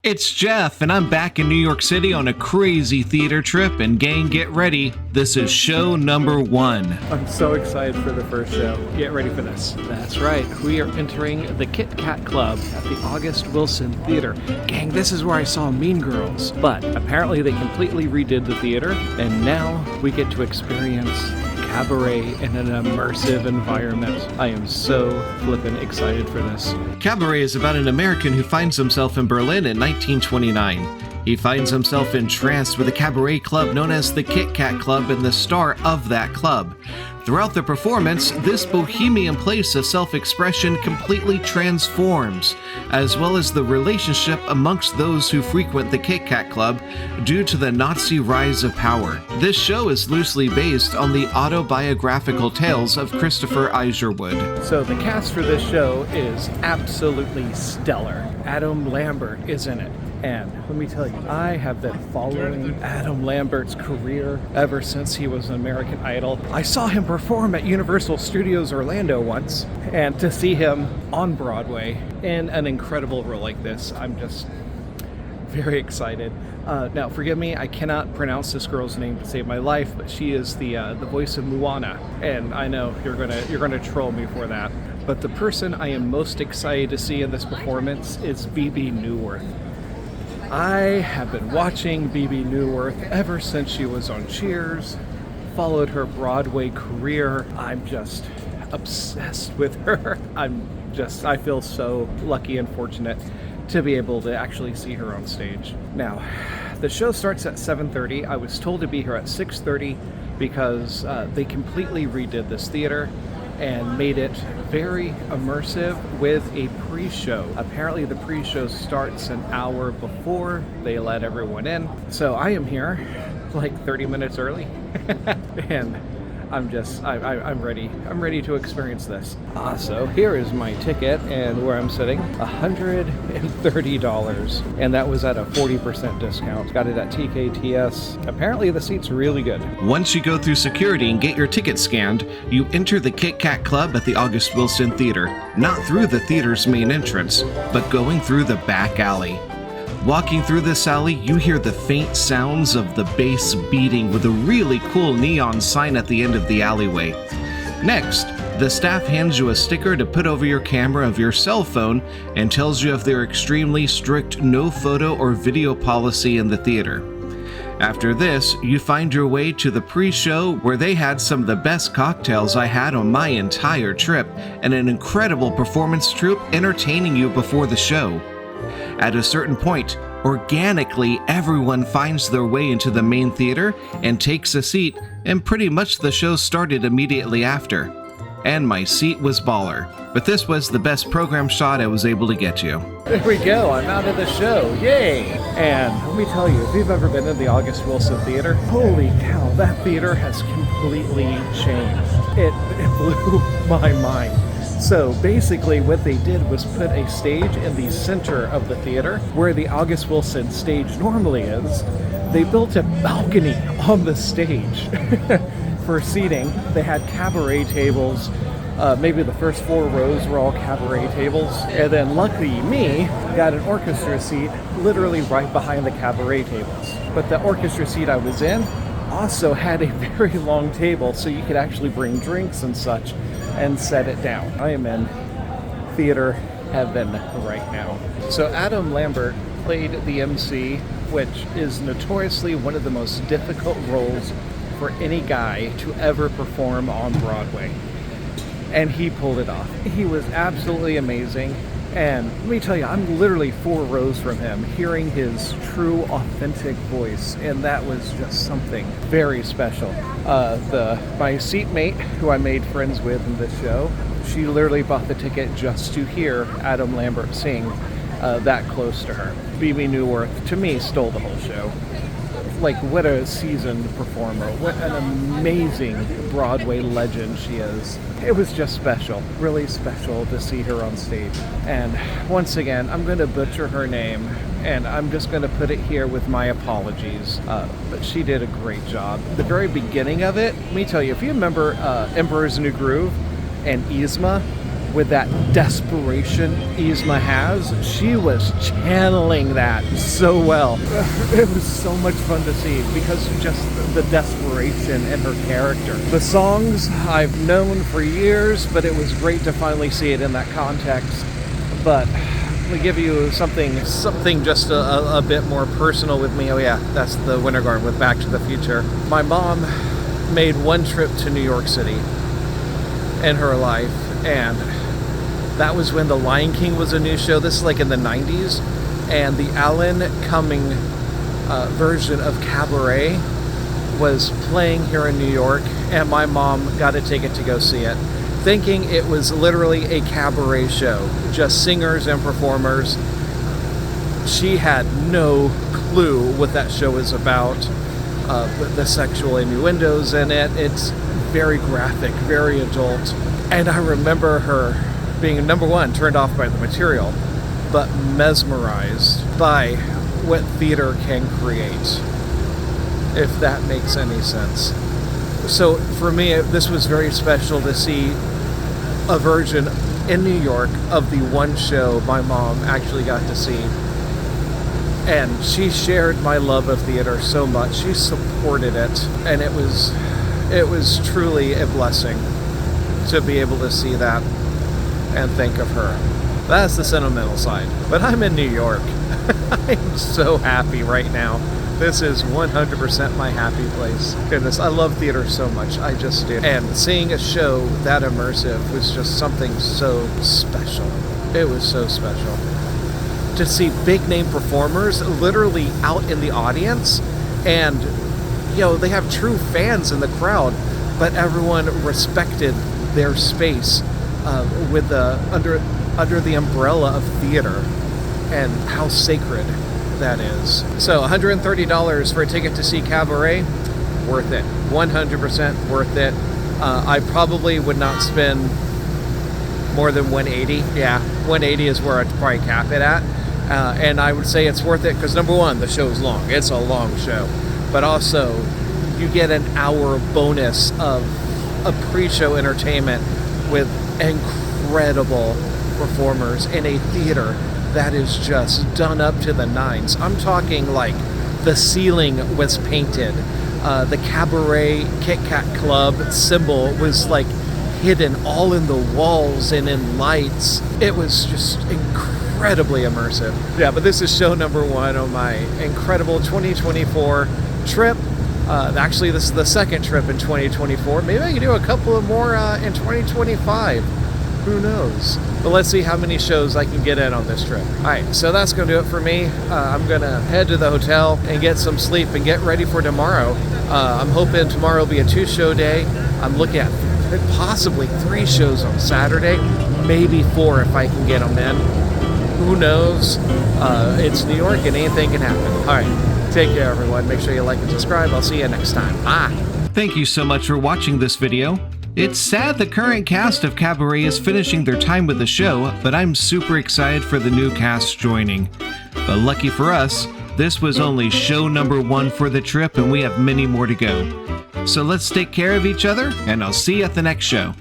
It's Jeff, and I'm back in New York City on a crazy theater trip, and gang, get ready. This is show number 1. I'm so excited for the first show. Get ready for this. That's right. We are entering the Kit Kat Club at the August Wilson Theater. Gang, this is where I saw Mean Girls. But apparently they completely redid the theater, and now we get to experience Cabaret in an immersive environment. I am so flippin' excited for this. Cabaret is about an American who finds himself in Berlin in 1929. He finds himself entranced with a cabaret club known as the Kit Kat Club and the star of that club. Throughout the performance, this bohemian place of self-expression completely transforms, as well as the relationship amongst those who frequent the Kit Kat Club due to the Nazi rise of power. This show is loosely based on the autobiographical tales of Christopher Isherwood. So the cast for this show is absolutely stellar. Adam Lambert is in it. And let me tell you, I have been following Adam Lambert's career ever since he was an American Idol. I saw him perform at Universal Studios Orlando once, and to see him on Broadway in an incredible role like this, I'm just very excited. Now, forgive me, I cannot pronounce this girl's name to save my life, but she is the voice of Moana, and I know you're gonna troll me for that. But the person I am most excited to see in this performance is Bebe Neuwirth. I have been watching Bebe Neuwirth ever since she was on Cheers, followed her Broadway career. I'm just obsessed with her. I feel so lucky and fortunate to be able to actually see her on stage. Now, the show starts at 7:30. I was told to be here at 6:30 because they completely redid this theater and made it very immersive with a pre-show. Apparently the pre-show starts an hour before they let everyone in. So I am here like 30 minutes early and I'm ready. I'm ready to experience this. So here is my ticket and where I'm sitting, $130. And that was at a 40% discount. Got it at TKTS. Apparently the seat's really good. Once you go through security and get your ticket scanned, you enter the Kit Kat Club at the August Wilson Theater. Not through the theater's main entrance, but going through the back alley. Walking through this alley, you hear the faint sounds of the bass beating with a really cool neon sign at the end of the alleyway. Next, the staff hands you a sticker to put over your camera of your cell phone and tells you of their extremely strict no photo or video policy in the theater. After this, you find your way to the pre-show where they had some of the best cocktails I had on my entire trip and an incredible performance troupe entertaining you before the show. At a certain point, organically, everyone finds their way into the main theater and takes a seat, and pretty much the show started immediately after. And my seat was baller, but this was the best program shot I was able to get you. There we go, I'm out of the show, yay! And let me tell you, if you've ever been in the August Wilson Theater, holy cow, that theater has completely changed. It blew my mind. So basically what they did was put a stage in the center of the theater where the August Wilson stage normally is. They built a balcony on the stage for seating. They had cabaret tables. Maybe the first 4 rows were all cabaret tables. And then luckily me got an orchestra seat literally right behind the cabaret tables. But the orchestra seat I was in also had a very long table so you could actually bring drinks and such and set it down. I am in theater heaven right now. So Adam Lambert played the MC, which is notoriously one of the most difficult roles for any guy to ever perform on Broadway. And he pulled it off. He was absolutely amazing. And let me tell you, I'm literally 4 rows from him, hearing his true, authentic voice, and that was just something very special. My seatmate, who I made friends with in this show, she literally bought the ticket just to hear Adam Lambert sing that close to her. Bebe Neuwirth, to me, stole the whole show. Like, what a seasoned performer. What an amazing Broadway legend she is. It was just special, really special to see her on stage. And once again, I'm going to butcher her name, and I'm just going to put it here with my apologies. But she did a great job. The very beginning of it, let me tell you, if you remember Emperor's New Groove and Yzma, with that desperation Yzma has. She was channeling that so well. It was so much fun to see because of just the desperation in her character. The songs I've known for years, but it was great to finally see it in that context. But let me give you something just a bit more personal with me. Oh yeah, that's the Winter Garden with Back to the Future. My mom made one trip to New York City in her life, and that was when The Lion King was a new show. This is like in the 90s, and the Alan Cumming version of Cabaret was playing here in New York, and my mom got a ticket to go see it, thinking it was literally a cabaret show, just singers and performers. She had no clue what that show is about, the sexual innuendos in it. It's very graphic, very adult. And I remember her being, number one, turned off by the material, but mesmerized by what theater can create, if that makes any sense. So for me, this was very special to see a version in New York of the one show my mom actually got to see. And she shared my love of theater so much. She supported it, and it was truly a blessing to be able to see that and think of her. That's the sentimental side. But I'm in New York. I'm so happy right now. This is 100% my happy place. Goodness, I love theater so much. I just do. And seeing a show that immersive was just something so special. It was so special. To see big name performers literally out in the audience, and they have true fans in the crowd, but everyone respected their space with the under the umbrella of theater, and how sacred that is. So $130 for a ticket to see Cabaret, worth it. 100% worth it. I probably would not spend more than $180. Yeah, $180 is where I'd probably cap it at. And I would say it's worth it because, number one, the show's long. It's a long show. But also, you get an hour bonus of a pre-show entertainment with incredible performers in a theater that is just done up to the nines. I'm talking like the ceiling was painted. The Cabaret Kit Kat Club symbol was like hidden all in the walls and in lights. It was just incredibly immersive. Yeah, but this is show number one on my incredible 2024 trip. Actually, this is the second trip in 2024. Maybe I can do a couple of more in 2025. Who knows? But let's see how many shows I can get in on this trip. All right, so that's going to do it for me. I'm going to head to the hotel and get some sleep and get ready for tomorrow. I'm hoping tomorrow will be a 2-show day. I'm looking at possibly 3 shows on Saturday, maybe 4 if I can get them in. Who knows? It's New York and anything can happen. All right, take care, everyone. Make sure you like and subscribe. I'll see you next time. Bye. Thank you so much for watching this video. It's sad the current cast of Cabaret is finishing their time with the show, but I'm super excited for the new cast joining. But lucky for us, this was only show number 1 for the trip, and we have many more to go. So let's take care of each other, and I'll see you at the next show.